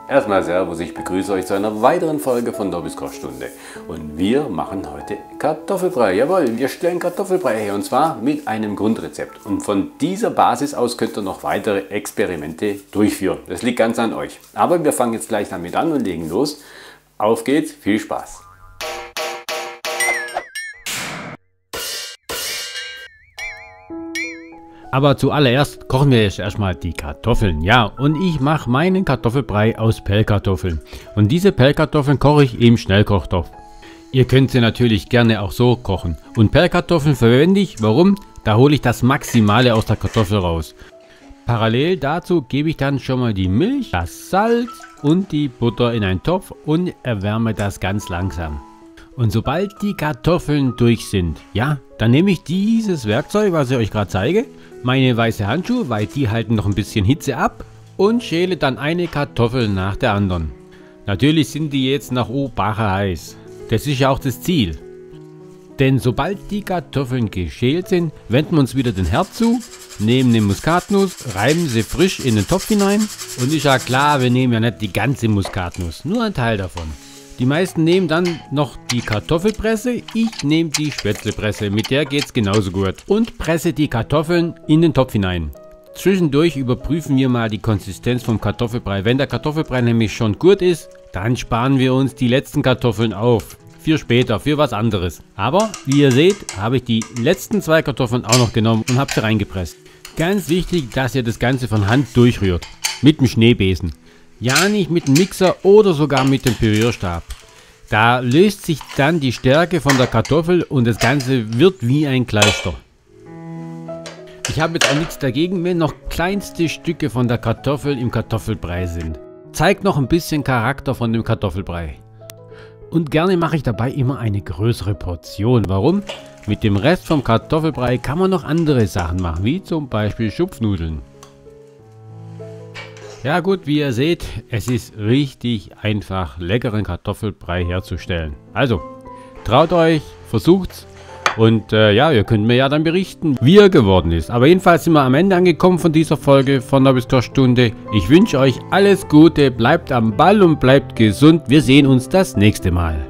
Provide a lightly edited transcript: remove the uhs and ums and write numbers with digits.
Erstmal Servus, ich begrüße euch zu einer weiteren Folge von Dobbys Kochstunde. Und wir machen heute Kartoffelbrei. Jawohl, wir stellen Kartoffelbrei her und zwar mit einem Grundrezept. Und von dieser Basis aus könnt ihr noch weitere Experimente durchführen. Das liegt ganz an euch. Aber wir fangen jetzt gleich damit an und legen los. Auf geht's, viel Spaß! Aber zuallererst kochen wir jetzt erstmal die Kartoffeln. Ja, und ich mache meinen Kartoffelbrei aus Pellkartoffeln. Und diese Pellkartoffeln koche ich im Schnellkochtopf. Ihr könnt sie natürlich gerne auch so kochen. Und Pellkartoffeln verwende ich, warum? Da hole ich das Maximale aus der Kartoffel raus. Parallel dazu gebe ich dann schon mal die Milch, das Salz und die Butter in einen Topf und erwärme das ganz langsam. Und sobald die Kartoffeln durch sind, ja, dann nehme ich dieses Werkzeug, was ich euch gerade zeige, meine weiße Handschuhe, weil die halten noch ein bisschen Hitze ab, und schäle dann eine Kartoffel nach der anderen. Natürlich sind die jetzt nach Obache heiß. Das ist ja auch das Ziel. Denn sobald die Kartoffeln geschält sind, wenden wir uns wieder den Herd zu, nehmen eine Muskatnuss, reiben sie frisch in den Topf hinein. Und ist ja klar, wir nehmen ja nicht die ganze Muskatnuss, nur ein Teil davon. Die meisten nehmen dann noch die Kartoffelpresse, ich nehme die Spätzlepresse, mit der geht es genauso gut. Und presse die Kartoffeln in den Topf hinein. Zwischendurch überprüfen wir mal die Konsistenz vom Kartoffelbrei. Wenn der Kartoffelbrei nämlich schon gut ist, dann sparen wir uns die letzten Kartoffeln auf. Für später, für was anderes. Aber wie ihr seht, habe ich die letzten 2 Kartoffeln auch noch genommen und habe sie reingepresst. Ganz wichtig, dass ihr das Ganze von Hand durchrührt. Mit dem Schneebesen. Ja, nicht mit dem Mixer oder sogar mit dem Pürierstab. Da löst sich dann die Stärke von der Kartoffel und das Ganze wird wie ein Kleister. Ich habe jetzt auch nichts dagegen, wenn noch kleinste Stücke von der Kartoffel im Kartoffelbrei sind. Zeigt noch ein bisschen Charakter von dem Kartoffelbrei. Und gerne mache ich dabei immer eine größere Portion. Warum? Mit dem Rest vom Kartoffelbrei kann man noch andere Sachen machen, wie zum Beispiel Schupfnudeln. Ja gut, wie ihr seht, es ist richtig einfach, leckeren Kartoffelbrei herzustellen. Also, traut euch, versucht's und ja, ihr könnt mir ja dann berichten, wie er geworden ist. Aber jedenfalls sind wir am Ende angekommen von dieser Folge von Dobbys Kochstunde. Ich wünsche euch alles Gute, bleibt am Ball und bleibt gesund. Wir sehen uns das nächste Mal.